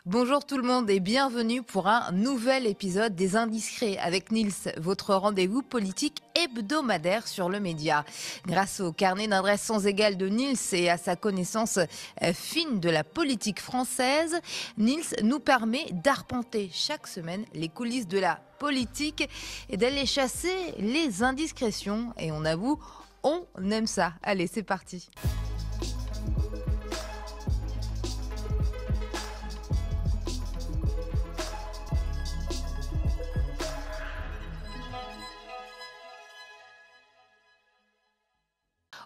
Bonjour tout le monde et bienvenue pour un nouvel épisode des Indiscrets avec Nils, votre rendez-vous politique hebdomadaire sur le média. Grâce au carnet d'adresses sans égal de Nils et à sa connaissance fine de la politique française, Nils nous permet d'arpenter chaque semaine les coulisses de la politique et d'aller chasser les indiscrétions. Et on avoue, on aime ça. Allez, c'est parti.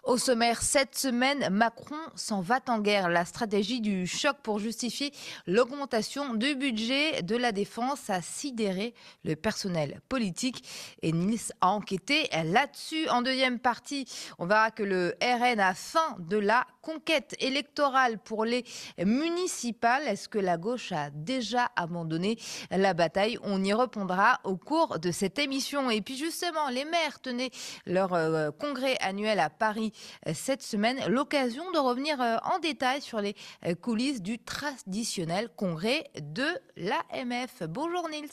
Au sommaire, cette semaine, Macron s'en va en guerre. La stratégie du choc pour justifier l'augmentation du budget de la défense a sidéré le personnel politique. Et Nice a enquêté là-dessus. En deuxième partie, on verra que le RN a faim de la conquête électorale pour les municipales. Est-ce que la gauche a déjà abandonné la bataille? On y répondra au cours de cette émission. Et puis justement, les maires tenaient leur congrès annuel à Paris cette semaine, l'occasion de revenir en détail sur les coulisses du traditionnel congrès de l'AMF. Bonjour Nils.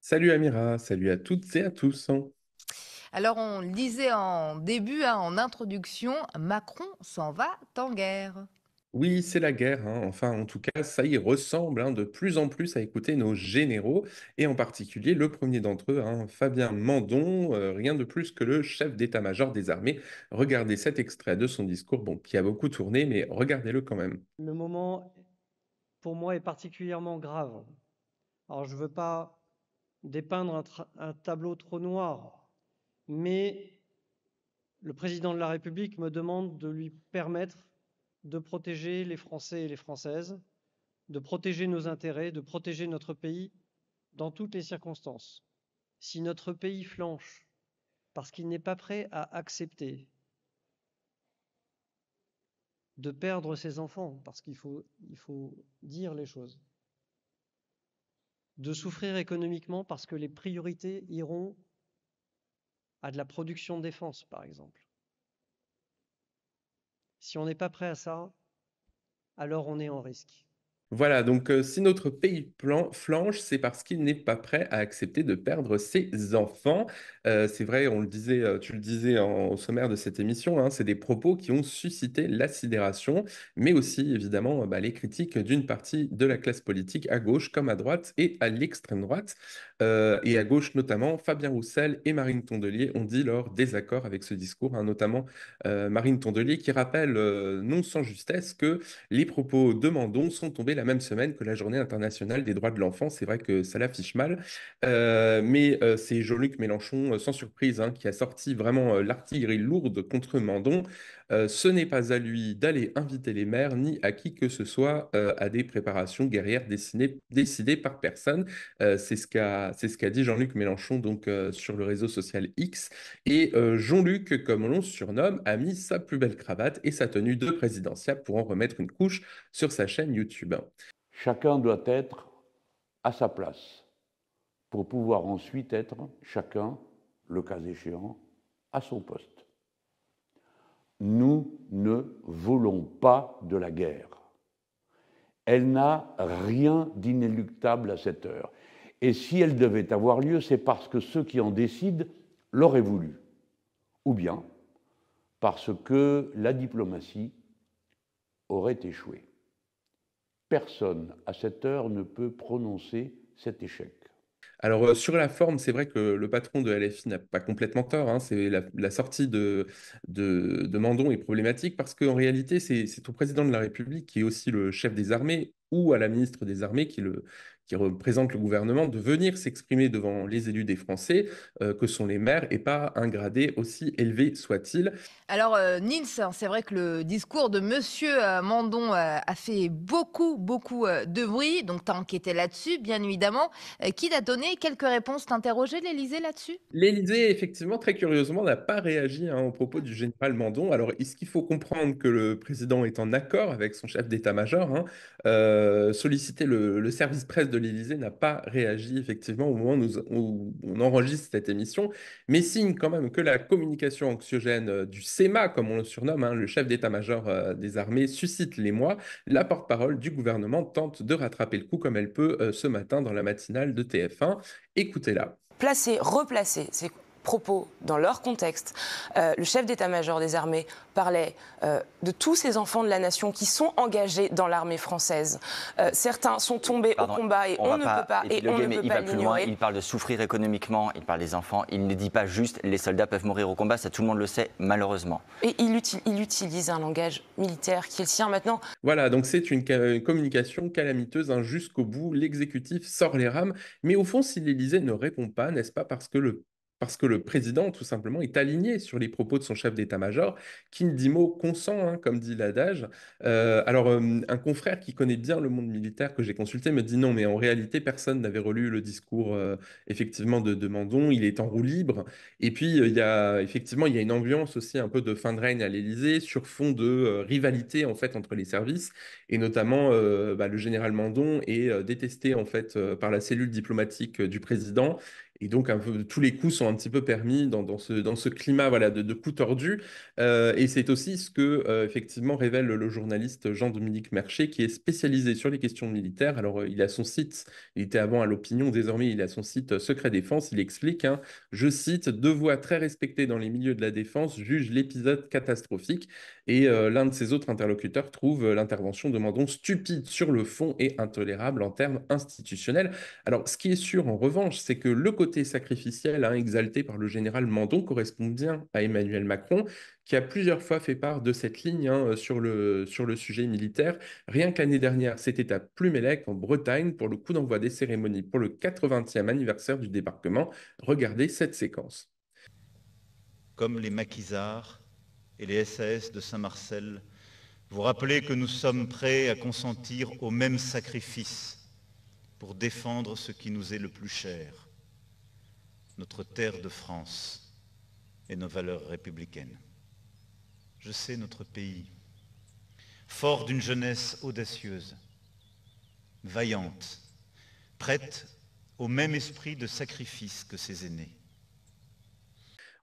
Salut Amira, salut à toutes et à tous. Alors on le disait en début, en introduction, Macron s'en va en guerre. Oui, c'est la guerre, hein. Enfin, en tout cas, ça y ressemble de plus en plus à écouter nos généraux, et en particulier le premier d'entre eux, Fabien Mandon, rien de plus que le chef d'état-major des armées. Regardez cet extrait de son discours, bon, qui a beaucoup tourné, mais regardez-le quand même. Le moment, pour moi, est particulièrement grave. Alors, je ne veux pas dépeindre un tableau trop noir, mais le président de la République me demande de lui permettre de protéger les Français et les Françaises, de protéger nos intérêts, de protéger notre pays dans toutes les circonstances. Si notre pays flanche parce qu'il n'est pas prêt à accepter de perdre ses enfants, parce qu'il faut dire les choses, de souffrir économiquement parce que les priorités iront à de la production de défense, par exemple. Si on n'est pas prêt à ça, alors on est en risque. Voilà, donc si notre pays flanche, c'est parce qu'il n'est pas prêt à accepter de perdre ses enfants. C'est vrai, on le disait, tu le disais au sommaire de cette émission, c'est des propos qui ont suscité la sidération, mais aussi évidemment les critiques d'une partie de la classe politique à gauche comme à droite et à l'extrême droite. Et à gauche notamment, Fabien Roussel et Marine Tondelier ont dit leur désaccord avec ce discours, notamment Marine Tondelier qui rappelle non sans justesse que les propos de Mandon sont tombés la même semaine que la Journée internationale des droits de l'enfant. C'est vrai que ça l'affiche mal, mais c'est Jean-Luc Mélenchon, sans surprise, qui a sorti vraiment l'artillerie lourde contre Mandon. Ce n'est pas à lui d'aller inviter les maires, ni à qui que ce soit à des préparations guerrières décidées par personne. C'est ce qu'a dit Jean-Luc Mélenchon donc, sur le réseau social X. Et Jean-Luc, comme on le surnomme, a mis sa plus belle cravate et sa tenue de présidentiable pour en remettre une couche sur sa chaîne YouTube. Chacun doit être à sa place pour pouvoir ensuite être chacun, le cas échéant, à son poste. Nous ne voulons pas de la guerre. Elle n'a rien d'inéluctable à cette heure. Et si elle devait avoir lieu, c'est parce que ceux qui en décident l'auraient voulu. Ou bien parce que la diplomatie aurait échoué. Personne à cette heure ne peut prononcer cet échec. Alors, sur la forme, c'est vrai que le patron de LFI n'a pas complètement tort. C'est la sortie de Mandon est problématique parce qu'en réalité, c'est au président de la République qui est aussi le chef des armées ou à la ministre des Armées qui représente le gouvernement de venir s'exprimer devant les élus des Français, que sont les maires, et pas un gradé aussi élevé soit-il. Alors Nils, c'est vrai que le discours de Monsieur Mandon a fait beaucoup de bruit, donc tu as enquêté là-dessus, bien évidemment. Qui t'a donné quelques réponses? T'as interrogé l'Élysée là-dessus? L'Élysée, effectivement, très curieusement, n'a pas réagi aux propos du général Mandon. Alors, est-ce qu'il faut comprendre que le président est en accord avec son chef d'état-major? Solliciter le service presse de l'Élysée n'a pas réagi effectivement au moment où on enregistre cette émission, mais signe quand même que la communication anxiogène du CEMA, comme on le surnomme, hein, le chef d'état-major des armées, suscite l'émoi. La porte-parole du gouvernement tente de rattraper le coup comme elle peut ce matin dans la matinale de TF1. Écoutez-la. Placer, replacer ces propos dans leur contexte. Le chef d'état-major des armées parlait de tous ces enfants de la nation qui sont engagés dans l'armée française. Certains sont tombés au combat et on ne peut pas l'ignorer. Il parle de souffrir économiquement, il parle des enfants, il ne dit pas juste les soldats peuvent mourir au combat, ça tout le monde le sait malheureusement. Et il utilise un langage militaire qui est le sien maintenant. Voilà, donc c'est une communication calamiteuse, hein, jusqu'au bout. L'exécutif sort les rames, mais au fond, si l'Élysée ne répond pas, n'est-ce pas parce que le président, tout simplement, est aligné sur les propos de son chef d'état-major, qui ne dit mot consent, hein, comme dit l'adage. Un confrère qui connaît bien le monde militaire que j'ai consulté me dit non, mais en réalité, personne n'avait relu le discours effectivement de Mandon. Il est en roue libre. Et puis, effectivement, il y a une ambiance aussi un peu de fin de règne à l'Élysée sur fond de rivalité en fait entre les services, et notamment le général Mandon est détesté en fait par la cellule diplomatique du président. Et donc, tous les coups sont un petit peu permis dans ce climat, voilà, de coups tordus. Et c'est aussi ce que, effectivement, révèle le journaliste Jean-Dominique Mercier, qui est spécialisé sur les questions militaires. Alors, il a son site, il était avant à l'Opinion, désormais, il a son site Secret Défense. Il explique, hein, je cite, deux voix très respectées dans les milieux de la défense jugent l'épisode catastrophique. Et l'un de ses autres interlocuteurs trouve l'intervention de Mandon stupide sur le fond et intolérable en termes institutionnels. Alors, ce qui est sûr, en revanche, c'est que le côté sacrificiel, hein, exalté par le général Mandon correspond bien à Emmanuel Macron, qui a plusieurs fois fait part de cette ligne, hein, sur le sujet militaire. Rien que l'année dernière, c'était à Plumelec, en Bretagne, pour le coup d'envoi des cérémonies pour le 80e anniversaire du débarquement. Regardez cette séquence. Comme les maquisards et les SAS de Saint-Marcel, vous rappelez que nous sommes prêts à consentir au même sacrifice pour défendre ce qui nous est le plus cher, notre terre de France et nos valeurs républicaines. Je sais notre pays, fort d'une jeunesse audacieuse, vaillante, prête au même esprit de sacrifice que ses aînés.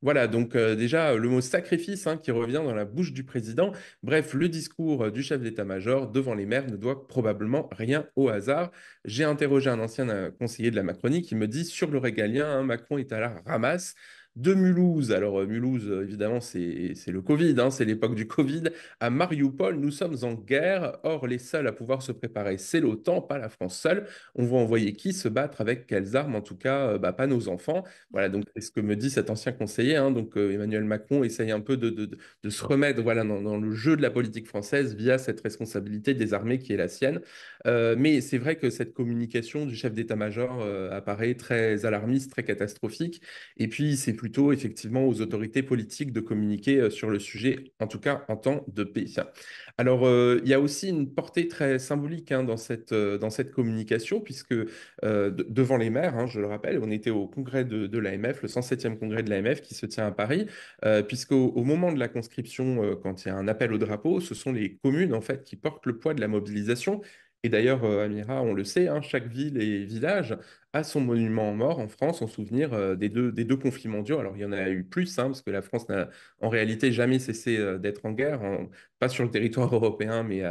Voilà, donc déjà le mot sacrifice, hein, qui revient dans la bouche du président. Bref, le discours du chef d'état-major devant les maires ne doit probablement rien au hasard. J'ai interrogé un ancien conseiller de la Macronie qui me dit sur le régalien, hein, Macron est à la ramasse. De Mulhouse, alors Mulhouse, évidemment, c'est le Covid, hein, c'est l'époque du Covid. À Mariupol, nous sommes en guerre. Or, les seuls à pouvoir se préparer, c'est l'OTAN, pas la France seule. On va envoyer qui se battre avec quelles armes? En tout cas, pas nos enfants. Voilà, donc c'est ce que me dit cet ancien conseiller, hein. Donc Emmanuel Macron essaye un peu de se remettre, voilà, dans le jeu de la politique française via cette responsabilité des armées qui est la sienne. Mais c'est vrai que cette communication du chef d'état-major apparaît très alarmiste, très catastrophique. Et puis, c'est plutôt effectivement aux autorités politiques de communiquer sur le sujet, en tout cas en temps de paix. Alors, il y a aussi une portée très symbolique, hein, dans cette communication, puisque devant les maires, hein, je le rappelle, on était au congrès de l'AMF, le 107e congrès de l'AMF qui se tient à Paris, puisqu'au moment de la conscription, quand il y a un appel au drapeau, ce sont les communes en fait qui portent le poids de la mobilisation. Et d'ailleurs, Amira, on le sait, hein, chaque ville et village a son monument aux morts en France en souvenir des deux conflits mondiaux. Alors, il y en a eu plus, hein, parce que la France n'a en réalité jamais cessé d'être en guerre, pas sur le territoire européen, mais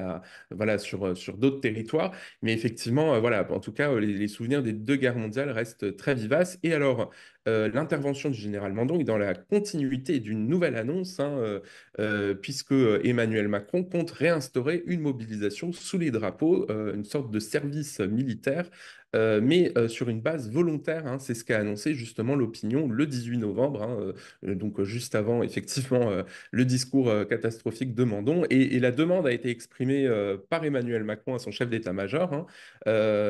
voilà, sur d'autres territoires. Mais effectivement, voilà, en tout cas, les souvenirs des deux guerres mondiales restent très vivaces. Et alors, l'intervention du général Mandon est dans la continuité d'une nouvelle annonce, hein, puisque Emmanuel Macron compte réinstaurer une mobilisation sous les drapeaux, une sorte de service militaire, mais sur une base volontaire, hein. C'est ce qu'a annoncé justement l'opinion le 18 novembre, hein, donc juste avant effectivement le discours catastrophique de Mandon. Et la demande a été exprimée par Emmanuel Macron à son chef d'état-major, hein,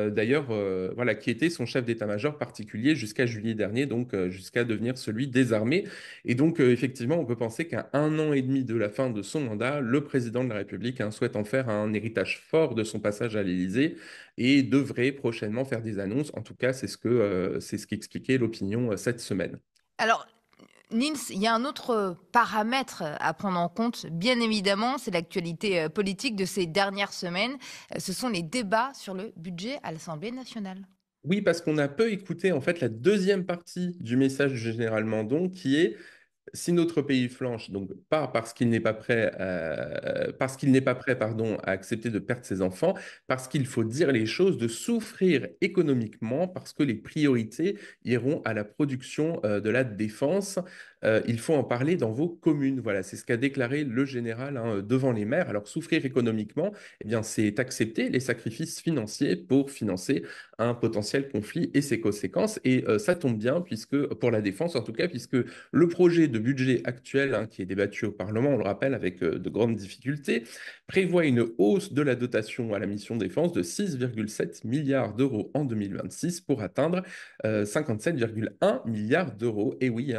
d'ailleurs, voilà, qui était son chef d'état-major particulier jusqu'à juillet dernier, donc jusqu'à devenir celui des armées. Et donc, effectivement, on peut penser qu'à 1 an et demi de la fin de son mandat, le président de la République, hein, souhaite en faire un héritage fort de son passage à l'Élysée et devrait prochainement faire des annonces. En tout cas, c'est ce qu'expliquait l'opinion cette semaine. Alors, Nils, il y a un autre paramètre à prendre en compte, bien évidemment, c'est l'actualité politique de ces dernières semaines. Ce sont les débats sur le budget à l'Assemblée nationale. Oui, parce qu'on a peu écouté en fait la deuxième partie du message du général Mandon qui est si notre pays flanche, donc pas parce qu'il n'est pas prêt, pardon, à accepter de perdre ses enfants, parce qu'il faut dire les choses, de souffrir économiquement, parce que les priorités iront à la production de la défense. Il faut en parler dans vos communes. Voilà, c'est ce qu'a déclaré le général devant les maires. Alors souffrir économiquement, eh bien, c'est accepter les sacrifices financiers pour financer un potentiel conflit et ses conséquences. Et ça tombe bien, puisque pour la défense en tout cas, puisque le projet de budget actuel, qui est débattu au Parlement, on le rappelle, avec de grandes difficultés, prévoit une hausse de la dotation à la mission défense de 6,7 milliards d'euros en 2026 pour atteindre 57,1 milliards d'euros. Et oui,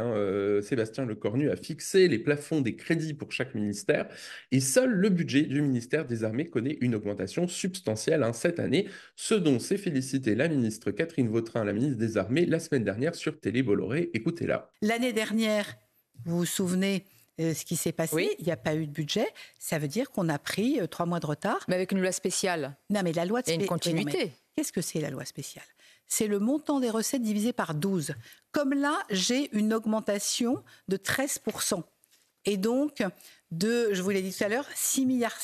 Sébastien Lecornu a fixé les plafonds des crédits pour chaque ministère et seul le budget du ministère des Armées connaît une augmentation substantielle cette année, ce dont s'est félicitée la ministre Catherine Vautrin, la ministre des Armées, la semaine dernière sur Télé Bolloré. Écoutez-la. L'année dernière, vous vous souvenez ce qui s'est passé, Oui. il n'y a pas eu de budget, ça veut dire qu'on a pris 3 mois de retard. Mais avec une loi spéciale, Non, mais la loi de il y a une continuité. Qu'est-ce que c'est la loi spéciale? C'est le montant des recettes divisé par 12. Comme là, j'ai une augmentation de 13%. Et donc, je vous l'ai dit tout à l'heure, 6,7 milliards.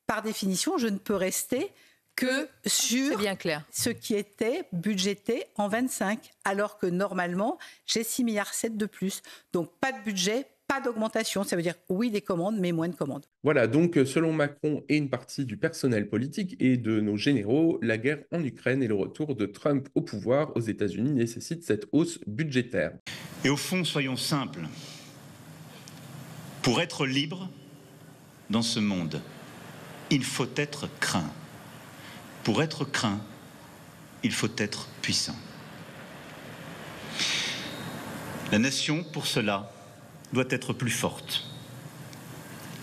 Par définition, je ne peux rester que C'est sur bien clair. ce qui était budgété en 25, alors que normalement, j'ai 6,7 milliards de plus. Donc, pas de budget, pas d'augmentation. Ça veut dire oui des commandes, mais moins de commandes. Voilà, donc selon Macron et une partie du personnel politique et de nos généraux, la guerre en Ukraine et le retour de Trump au pouvoir aux États-Unis nécessitent cette hausse budgétaire. Et au fond, soyons simples. Pour être libre dans ce monde, il faut être craint. Pour être craint, il faut être puissant. La nation, pour cela, doit être plus forte.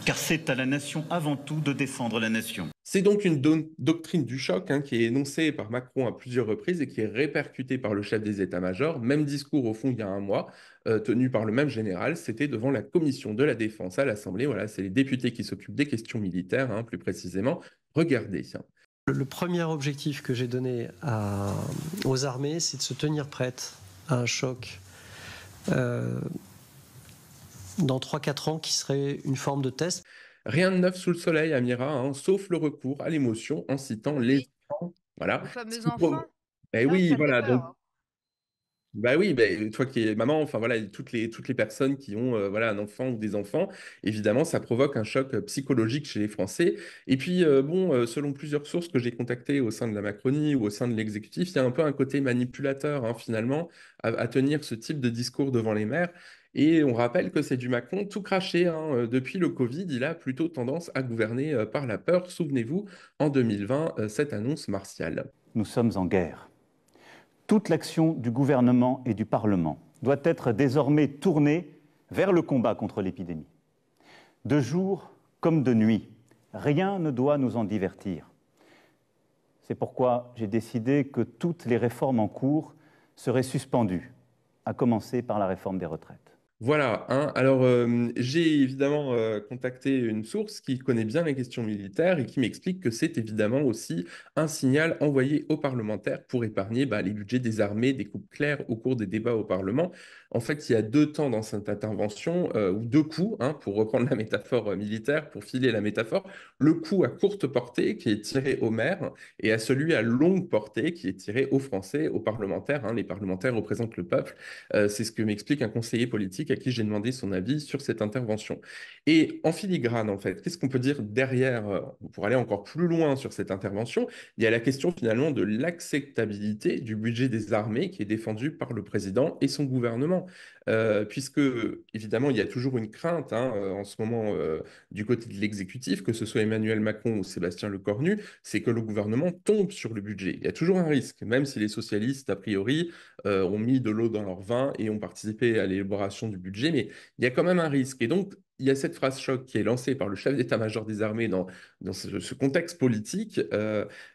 Car c'est à la nation avant tout de défendre la nation. C'est donc une doctrine du choc qui est énoncée par Macron à plusieurs reprises et qui est répercutée par le chef des états-majors. Même discours au fond il y a un mois, tenu par le même général, c'était devant la commission de la défense à l'Assemblée. Voilà, c'est les députés qui s'occupent des questions militaires, plus précisément. Regardez. Le premier objectif que j'ai donné aux armées, c'est de se tenir prête à un choc dans 3-4 ans qui serait une forme de test. Rien de neuf sous le soleil, Amira, sauf le recours à l'émotion en citant les enfants. Voilà. Les fameux Ce qui enfants. Eh Ça, oui, ça fait voilà. peur, Donc, bah oui, bah, toi qui es maman, enfin voilà, toutes les personnes qui ont voilà, un enfant ou des enfants, évidemment, ça provoque un choc psychologique chez les Français. Et puis, selon plusieurs sources que j'ai contactées au sein de la Macronie ou au sein de l'exécutif, il y a un peu un côté manipulateur, finalement, à tenir ce type de discours devant les maires. Et on rappelle que c'est du Macron tout craché. Depuis le Covid, il a plutôt tendance à gouverner par la peur. Souvenez-vous, en 2020, cette annonce martiale. Nous sommes en guerre. Toute l'action du gouvernement et du Parlement doit être désormais tournée vers le combat contre l'épidémie. De jour comme de nuit, rien ne doit nous en divertir. C'est pourquoi j'ai décidé que toutes les réformes en cours seraient suspendues, à commencer par la réforme des retraites. Voilà, Alors, j'ai évidemment contacté une source qui connaît bien les questions militaires et qui m'explique que c'est évidemment aussi un signal envoyé aux parlementaires pour épargner les budgets des armées, des coupes claires au cours des débats au Parlement. En fait, il y a 2 temps dans cette intervention, ou 2 coups, pour reprendre la métaphore militaire, pour filer la métaphore. Le coup à courte portée qui est tiré aux maires et à celui à longue portée qui est tiré aux Français, aux parlementaires. Les parlementaires représentent le peuple. C'est ce que m'explique un conseiller politique à qui j'ai demandé son avis sur cette intervention. Et en filigrane, en fait, qu'est-ce qu'on peut dire derrière, pour aller encore plus loin sur cette intervention? Il y a la question finalement de l'acceptabilité du budget des armées qui est défendu par le président et son gouvernement. Puisque, évidemment, il y a toujours une crainte en ce moment du côté de l'exécutif, que ce soit Emmanuel Macron ou Sébastien Lecornu, c'est que le gouvernement tombe sur le budget. Il y a toujours un risque, même si les socialistes, a priori, ont mis de l'eau dans leur vin et ont participé à l'élaboration du budget, mais il y a quand même un risque. Et donc, il y a cette phrase choc qui est lancée par le chef d'état-major des armées dans ce contexte politique.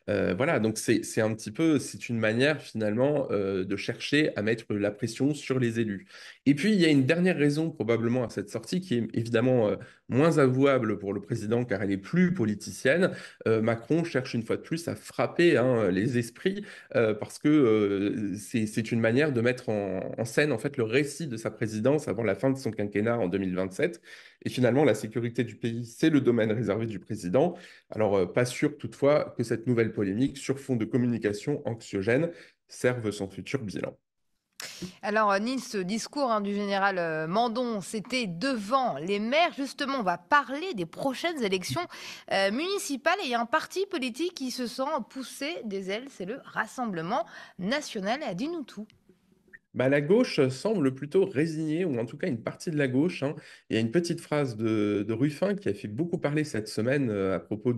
Voilà, donc c'est un petit peu, c'est une manière finalement de chercher à mettre la pression sur les élus. Et puis, il y a une dernière raison probablement à cette sortie qui est évidemment moins avouable pour le président car elle est plus politicienne. Macron cherche une fois de plus à frapper hein, les esprits parce que c'est une manière de mettre en scène en fait le récit de sa présidence avant la fin de son quinquennat en 2027. Et finalement, la sécurité du pays, c'est le domaine réservé du président. Alors, pas sûr toutefois que cette nouvelle polémique sur fond de communication anxiogène serve son futur bilan. Alors, Nils, ce discours hein, du général Mandon, c'était devant les maires. Justement, on va parler des prochaines élections municipales. Et il y a un parti politique qui se sent poussé des ailes, c'est le Rassemblement national. Dis-nous tout. Bah, la gauche semble plutôt résignée, ou en tout cas une partie de la gauche, hein. Il y a une petite phrase de Ruffin qui a fait beaucoup parler cette semaine à propos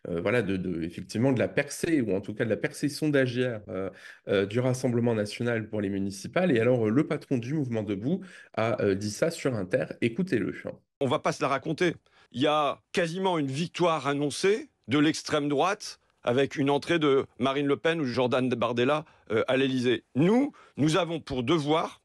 voilà, effectivement de la percée, ou en tout cas de la percée sondagière du Rassemblement national pour les municipales. Et alors, le patron du Mouvement Debout a dit ça sur Inter. Écoutez-le. On va pas se la raconter. Il y a quasiment une victoire annoncée de l'extrême droite avec une entrée de Marine Le Pen ou Jordan Bardella à l'Élysée. Nous avons pour devoir,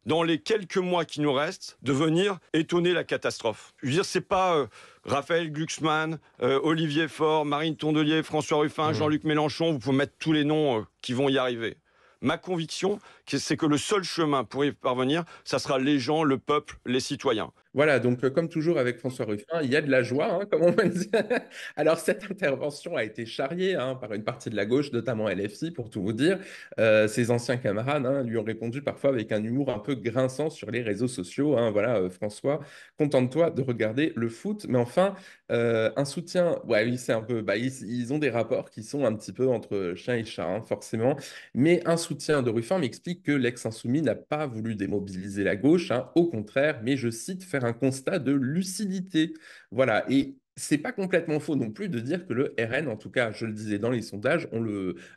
dans les quelques mois qui nous restent, de venir étonner la catastrophe. Je veux dire, c'est pas Raphaël Glucksmann, Olivier Faure, Marine Tondelier, François Ruffin, Jean-Luc Mélenchon, vous pouvez mettre tous les noms qui vont y arriver. Ma conviction, c'est que le seul chemin pour y parvenir, ça sera les gens, le peuple, les citoyens. Voilà, donc comme toujours avec François Ruffin, il y a de la joie, hein, comme on va dire. Alors cette intervention a été charriée hein, par une partie de la gauche, notamment LFI, pour tout vous dire. Ses anciens camarades hein, lui ont répondu parfois avec un humour un peu grinçant sur les réseaux sociaux. Hein. Voilà, François, contente-toi de regarder le foot. Mais enfin, un soutien, ouais, oui, c'est un peu, bah, ils ont des rapports qui sont un petit peu entre chien et chat, hein, forcément. Mais un soutien de Ruffin m'explique que l'ex-insoumis n'a pas voulu démobiliser la gauche, hein, au contraire, mais je cite, faire un constat de lucidité. Voilà, et c'est pas complètement faux non plus de dire que le RN, en tout cas, je le disais dans les sondages,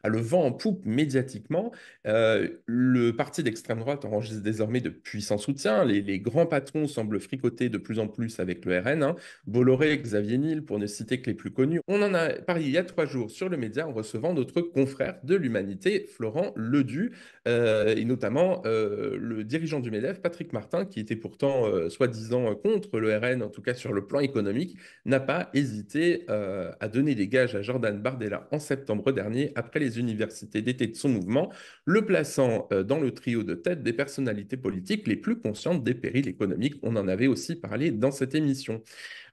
a le vent en poupe médiatiquement. Le parti d'extrême droite enregistre désormais de puissants soutiens. Les grands patrons semblent fricoter de plus en plus avec le RN. Hein. Bolloré, Xavier Niel, pour ne citer que les plus connus. On en a parlé il y a 3 jours sur le média en recevant notre confrère de l'Humanité, Florent Ledu, et notamment le dirigeant du MEDEF, Patrick Martin, qui était pourtant soi-disant contre le RN, en tout cas sur le plan économique, n'a pas hésité à donner des gages à Jordan Bardella en septembre dernier, après les universités d'été de son mouvement, le plaçant dans le trio de tête des personnalités politiques les plus conscientes des périls économiques. On en avait aussi parlé dans cette émission.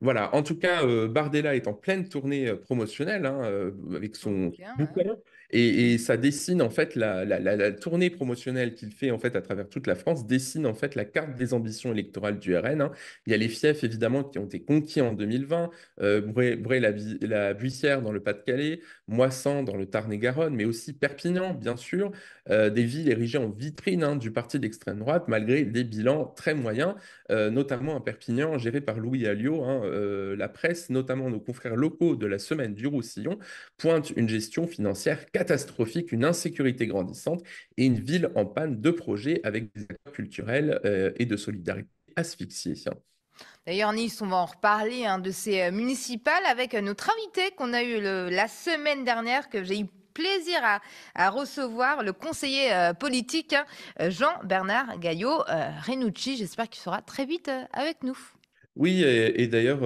Voilà, en tout cas, Bardella est en pleine tournée promotionnelle hein, avec son bouquin. Et ça dessine en fait la tournée promotionnelle qu'il fait en fait à travers toute la France dessine en fait la carte des ambitions électorales du RN. Hein. Il y a les fiefs évidemment qui ont été conquis en 2020, Bray-la-Buissière dans le Pas-de-Calais, Moissan dans le Tarn-et-Garonne, mais aussi Perpignan bien sûr, des villes érigées en vitrine hein, du parti d'extrême droite malgré des bilans très moyens, notamment à Perpignan géré par Louis Alliot. Hein, la presse, notamment nos confrères locaux de la Semaine du Roussillon, pointe une gestion financière catastrophique, une insécurité grandissante et une ville en panne de projets avec des acteurs culturels et de solidarité asphyxiés. D'ailleurs, Nice, on va en reparler hein, de ces municipales avec notre invité qu'on a eu la semaine dernière, que j'ai eu plaisir à recevoir, le conseiller politique hein, Jean-Bernard Gaillot-Renucci. J'espère qu'il sera très vite avec nous. Oui, et d'ailleurs,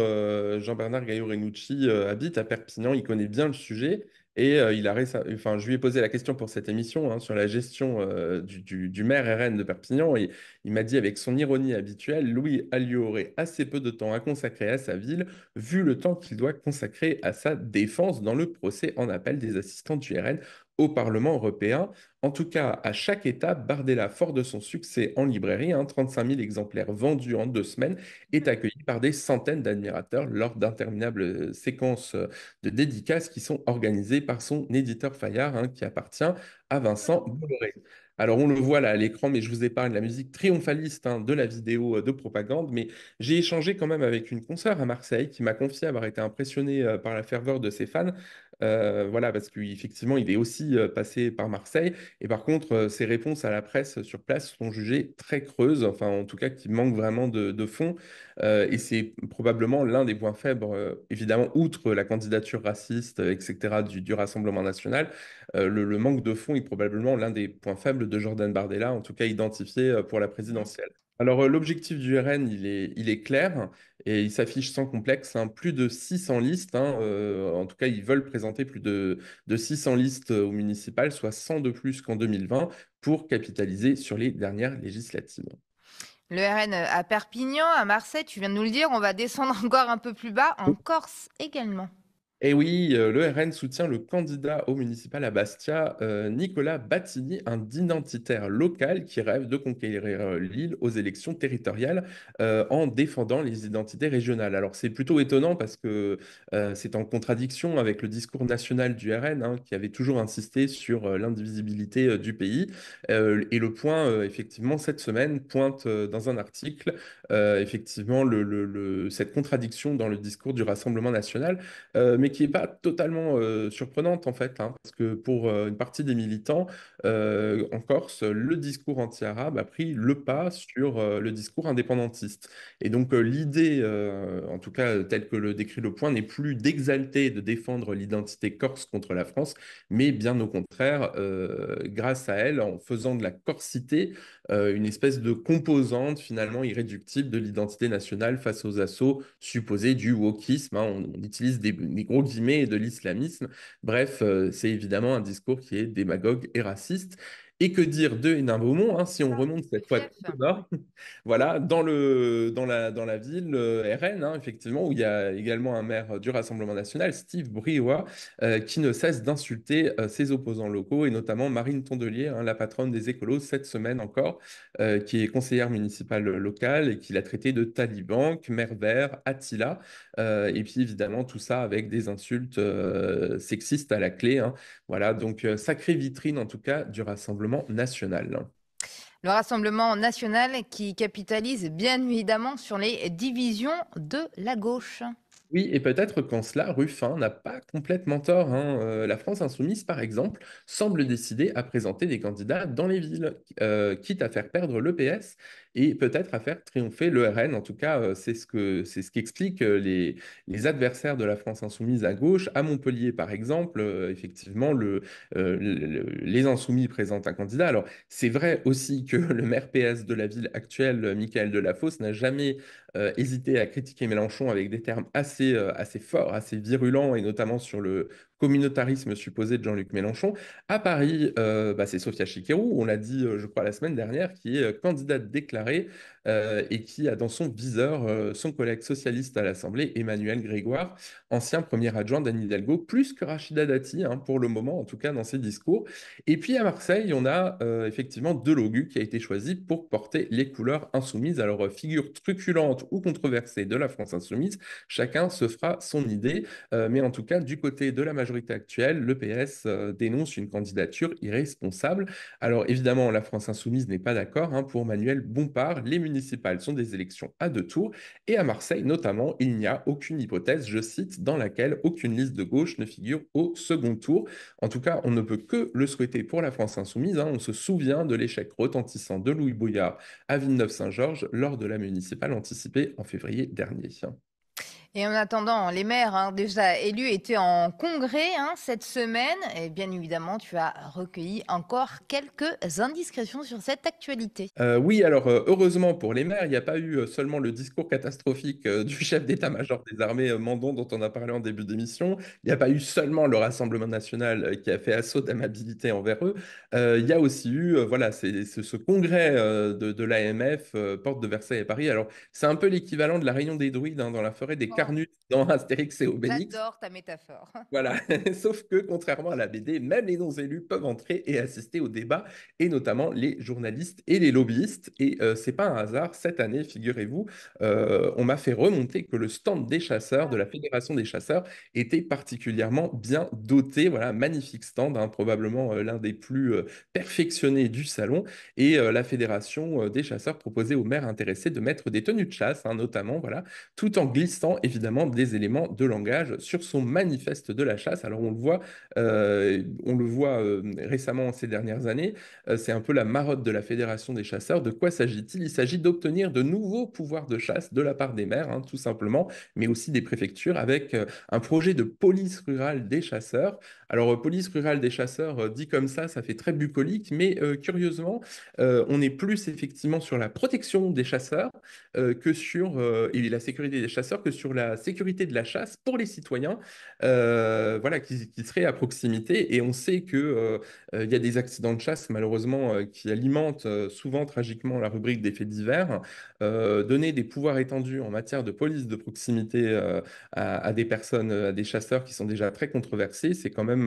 Jean-Bernard Gaillot-Renucci habite à Perpignan, il connaît bien le sujet et enfin, je lui ai posé la question pour cette émission hein, sur la gestion du maire RN de Perpignan et il m'a dit avec son ironie habituelle, Louis Alliot aurait assez peu de temps à consacrer à sa ville vu le temps qu'il doit consacrer à sa défense dans le procès en appel des assistants du RN au Parlement européen. En tout cas, à chaque étape, Bardella, fort de son succès en librairie, hein, 35 000 exemplaires vendus en 2 semaines, est accueilli par des centaines d'admirateurs lors d'interminables séquences de dédicaces qui sont organisées par son éditeur Fayard, hein, qui appartient à Vincent Bolloré. Alors, on le voit là à l'écran, mais je vous épargne la musique triomphaliste hein, de la vidéo de propagande. Mais j'ai échangé quand même avec une consoeur à Marseille qui m'a confié avoir été impressionnée par la ferveur de ses fans. Voilà, parce qu'effectivement, il est aussi passé par Marseille. Et par contre, ses réponses à la presse sur place sont jugées très creuses, enfin, en tout cas, qui manquent vraiment de fond. Et c'est probablement l'un des points faibles, évidemment, outre la candidature raciste, etc., du Rassemblement national. Le manque de fond est probablement l'un des points faibles de Jordan Bardella, en tout cas identifié pour la présidentielle. Alors, l'objectif du RN, il est clair et il s'affiche sans complexe, hein, plus de 600 listes, hein, en tout cas, ils veulent présenter plus de 600 listes aux municipales, soit 100 de plus qu'en 2020, pour capitaliser sur les dernières législatives. Le RN à Perpignan, à Marseille, tu viens de nous le dire, on va descendre encore un peu plus bas, en Corse également. Et oui, le RN soutient le candidat au municipal à Bastia, Nicolas Battini, un identitaire local qui rêve de conquérir l'île aux élections territoriales en défendant les identités régionales. Alors c'est plutôt étonnant parce que c'est en contradiction avec le discours national du RN, hein, qui avait toujours insisté sur l'indivisibilité du pays. Et Le Point, effectivement, cette semaine, pointe dans un article effectivement cette contradiction dans le discours du Rassemblement national, mais qui n'est pas totalement surprenante en fait, hein, parce que pour une partie des militants en Corse, le discours anti-arabe a pris le pas sur le discours indépendantiste. Et donc l'idée, en tout cas telle que le décrit Le Point, n'est plus d'exalter et de défendre l'identité corse contre la France, mais bien au contraire, grâce à elle, en faisant de la corsité une espèce de composante finalement irréductible de l'identité nationale face aux assauts supposés du wokisme, hein. On utilise des gros guillemets, et de l'islamisme. Bref, c'est évidemment un discours qui est démagogue et raciste. Et que dire de Hénin Beaumont, hein, si on remonte cette fois tout au nord, voilà, dans la ville RN, hein, effectivement, où il y a également un maire du Rassemblement national, Steve Briois, qui ne cesse d'insulter ses opposants locaux, et notamment Marine Tondelier, hein, la patronne des écolos, cette semaine encore, qui est conseillère municipale locale et qui l'a traité de taliban, Khmer vert, Attila, et puis évidemment tout ça avec des insultes sexistes à la clé, hein. Voilà, donc sacrée vitrine en tout cas du Rassemblement national. Le Rassemblement national qui capitalise bien évidemment sur les divisions de la gauche. Oui, et peut-être qu'en cela, Ruffin n'a pas complètement tort, hein. La France insoumise, par exemple, semble décidée à présenter des candidats dans les villes, quitte à faire perdre le PS et peut-être à faire triompher le RN. En tout cas, c'est ce qu'expliquent les adversaires de la France insoumise à gauche. À Montpellier, par exemple, effectivement, les insoumis présentent un candidat. Alors, c'est vrai aussi que le maire PS de la ville actuelle, Michael Delafosse, n'a jamais hésité à critiquer Mélenchon avec des termes assez forts, assez virulents, et notamment sur le communautarisme supposé de Jean-Luc Mélenchon. À Paris, c'est Sophia Chikirou, on l'a dit, je crois, la semaine dernière, qui est candidate déclarée et qui a dans son viseur son collègue socialiste à l'Assemblée, Emmanuel Grégoire, ancien premier adjoint d'Anne Hidalgo, plus que Rachida Dati, hein, pour le moment, en tout cas dans ses discours. Et puis à Marseille, on a effectivement Delogu qui a été choisi pour porter les couleurs insoumises. Alors, figure truculente ou controversée de la France insoumise, chacun se fera son idée. Mais en tout cas, du côté de la majorité actuelle, le PS dénonce une candidature irresponsable. Alors évidemment, la France insoumise n'est pas d'accord, hein. Pour Manuel Bompard, les municipales sont des élections à deux tours. Et à Marseille, notamment, il n'y a aucune hypothèse, je cite, dans laquelle aucune liste de gauche ne figure au second tour. En tout cas, on ne peut que le souhaiter pour la France insoumise, hein. On se souvient de l'échec retentissant de Louis Bouillard à Villeneuve-Saint-Georges lors de la municipale anticipée en février dernier. Et en attendant, les maires déjà élus étaient en congrès cette semaine. Et bien évidemment, tu as recueilli encore quelques indiscrétions sur cette actualité. Oui, alors heureusement pour les maires, il n'y a pas eu seulement le discours catastrophique du chef d'état-major des armées, Mandon, dont on a parlé en début d'émission. Il n'y a pas eu seulement le Rassemblement national qui a fait assaut d'amabilité envers eux. Il y a aussi eu voilà, ce congrès de l'AMF, porte de Versailles à Paris. Alors, c'est un peu l'équivalent de la réunion des druides, hein, dans la forêt des Carnutes dans Astérix et Obélix. J'adore ta métaphore. Voilà, sauf que contrairement à la BD, même les non-élus peuvent entrer et assister au débat, et notamment les journalistes et les lobbyistes. Et c'est pas un hasard, cette année, figurez-vous, on m'a fait remonter que le stand des chasseurs, de la Fédération des chasseurs, était particulièrement bien doté. Voilà, magnifique stand, hein, probablement l'un des plus perfectionnés du salon. Et la Fédération des chasseurs proposait aux maires intéressés de mettre des tenues de chasse, hein, notamment, voilà, tout en glissant évidemment des éléments de langage sur son manifeste de la chasse. Alors on le voit récemment ces dernières années, c'est un peu la marotte de la Fédération des chasseurs. De quoi s'agit-il? Il s'agit d'obtenir de nouveaux pouvoirs de chasse de la part des maires, hein, tout simplement, mais aussi des préfectures, avec un projet de police rurale des chasseurs. Alors, police rurale des chasseurs, dit comme ça fait très bucolique, mais curieusement, on est plus effectivement sur la protection des chasseurs et la sécurité des chasseurs que sur la sécurité de la chasse pour les citoyens, voilà, qui seraient à proximité. Et on sait que il y a des accidents de chasse, malheureusement, qui alimentent souvent tragiquement la rubrique des faits divers. Donner des pouvoirs étendus en matière de police de proximité à des personnes, à des chasseurs qui sont déjà très controversés, c'est quand même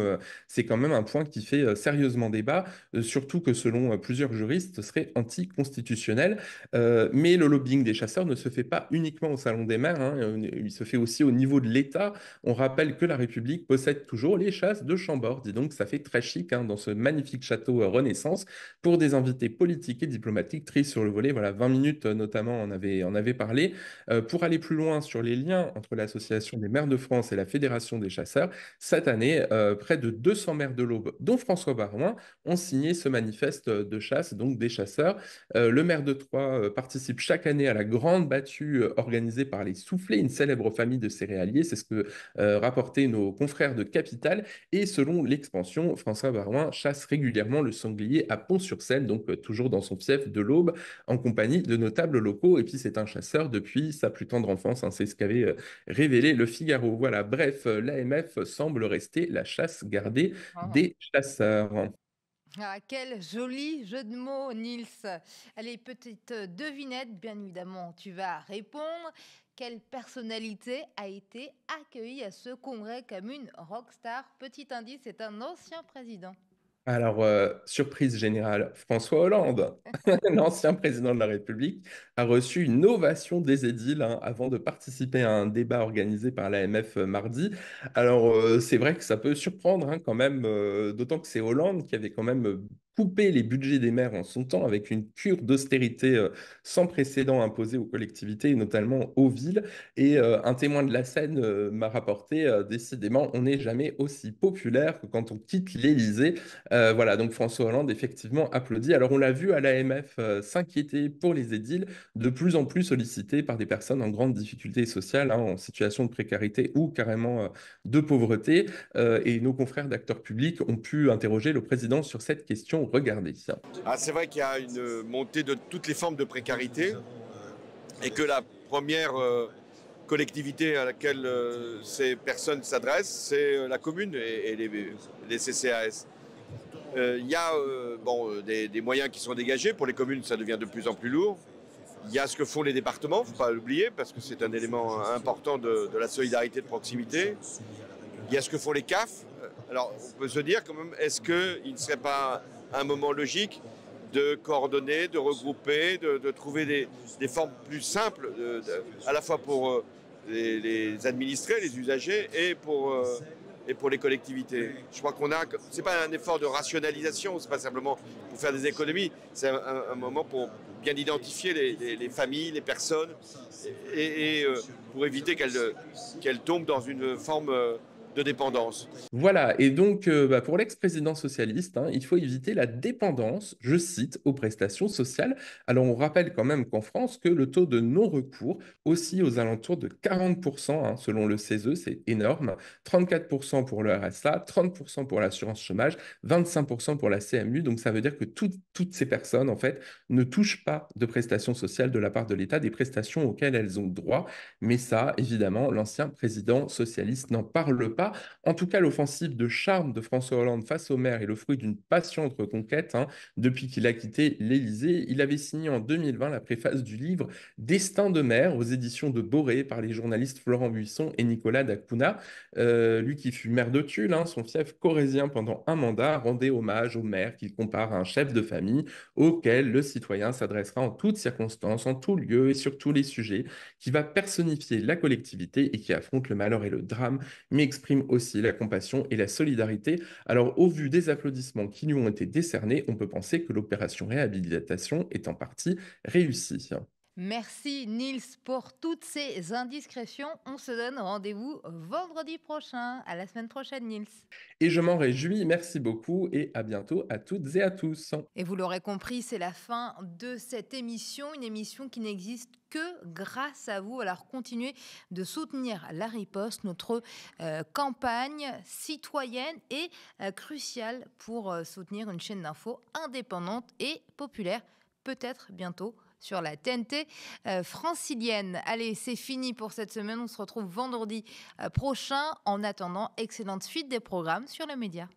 un point qui fait sérieusement débat, surtout que selon plusieurs juristes, ce serait anticonstitutionnel. Mais le lobbying des chasseurs ne se fait pas uniquement au Salon des maires, hein, il se fait aussi au niveau de l'État. On rappelle que la République possède toujours les chasses de Chambord. Dis donc, ça fait très chic, hein, dans ce magnifique château Renaissance. Pour des invités politiques et diplomatiques, triste sur le volet, voilà, 20 minutes notamment en avait parlé. Pour aller plus loin sur les liens entre l'Association des maires de France et la Fédération des chasseurs, cette année, près de 200 maires de l'Aube, dont François Baroin, ont signé ce manifeste de chasse, donc des chasseurs. Le maire de Troyes participe chaque année à la grande battue organisée par les Soufflets, une célèbre famille de céréaliers. C'est ce que rapportaient nos confrères de Capital. Et selon l'Expansion, François Baroin chasse régulièrement le sanglier à Pont-sur-Seine, donc toujours dans son fief de l'Aube, en compagnie de notables locaux. Et puis c'est un chasseur depuis sa plus tendre enfance, hein, c'est ce qu'avait révélé le Figaro. Voilà, bref, l'AMF semble rester la chasse gardée des chasseurs. Ah, quel joli jeu de mots, Nils. Allez, petite devinette, bien évidemment, tu vas répondre. Quelle personnalité a été accueillie à ce congrès comme une rockstar? Petit indice, c'est un ancien président. Alors, surprise générale, François Hollande, l'ancien président de la République, a reçu une ovation des édiles, hein, avant de participer à un débat organisé par l'AMF mardi. Alors, c'est vrai que ça peut surprendre, hein, quand même, d'autant que c'est Hollande qui avait quand même coupé les budgets des maires en son temps avec une cure d'austérité sans précédent imposée aux collectivités et notamment aux villes. Et un témoin de la scène m'a rapporté, décidément, on n'est jamais aussi populaire que quand on quitte l'Élysée. Voilà, donc François Hollande, effectivement, applaudit. Alors, on l'a vu à l'AMF s'inquiéter pour les édiles, de plus en plus sollicités par des personnes en grande difficulté sociale, hein, en situation de précarité ou carrément de pauvreté. Et nos confrères d'acteurs publics ont pu interroger le président sur cette question. Regardez ça. Ah, c'est vrai qu'il y a une montée de toutes les formes de précarité et que la première collectivité à laquelle ces personnes s'adressent, c'est la commune et les CCAS. Il y a des moyens qui sont dégagés. Pour les communes, ça devient de plus en plus lourd. Il y a ce que font les départements, il ne faut pas l'oublier, parce que c'est un élément important de la solidarité de proximité. Il y a ce que font les CAF. Alors, on peut se dire quand même, est-ce qu'il ne serait pas un moment logique de coordonner, de regrouper, de trouver des formes plus simples, à la fois pour les administrés, les usagers, et pour les collectivités. Je crois c'est pas un effort de rationalisation, c'est pas simplement pour faire des économies, c'est un moment pour bien identifier les familles, les personnes, et pour éviter qu'elles tombent dans une forme de dépendance. Voilà, et donc pour l'ex-président socialiste, hein, il faut éviter la dépendance, je cite, aux prestations sociales. Alors on rappelle quand même qu'en France, que le taux de non-recours oscille aux alentours de 40%, hein, selon le CESE, c'est énorme. 34% pour le RSA, 30% pour l'assurance chômage, 25% pour la CMU. Donc ça veut dire que toutes ces personnes, en fait, ne touchent pas de prestations sociales de la part de l'État, des prestations auxquelles elles ont droit. Mais ça, évidemment, l'ancien président socialiste n'en parle pas. En tout cas, l'offensive de charme de François Hollande face au maire est le fruit d'une patiente reconquête, hein, depuis qu'il a quitté l'Élysée. Il avait signé en 2020 la préface du livre Destin de maire aux éditions de Boré par les journalistes Florent Buisson et Nicolas Dacuna. Lui qui fut maire de Tulle, hein, son fief corrézien pendant un mandat, rendait hommage au maire qu'il compare à un chef de famille auquel le citoyen s'adressera en toutes circonstances, en tout lieu et sur tous les sujets, qui va personnifier la collectivité et qui affronte le malheur et le drame, mais exprime aussi la compassion et la solidarité. Alors, au vu des applaudissements qui lui ont été décernés, on peut penser que l'opération réhabilitation est en partie réussie. Merci Nils pour toutes ces indiscrétions. On se donne rendez-vous vendredi prochain. À la semaine prochaine, Nils. Et je m'en réjouis. Merci beaucoup et à bientôt à toutes et à tous. Et vous l'aurez compris, c'est la fin de cette émission, une émission qui n'existe que grâce à vous. Alors continuez de soutenir La Riposte. Notre campagne citoyenne est cruciale pour soutenir une chaîne d'infos indépendante et populaire, peut-être bientôt sur la TNT francilienne. Allez, c'est fini pour cette semaine. On se retrouve vendredi prochain. En attendant, excellente suite des programmes sur le média.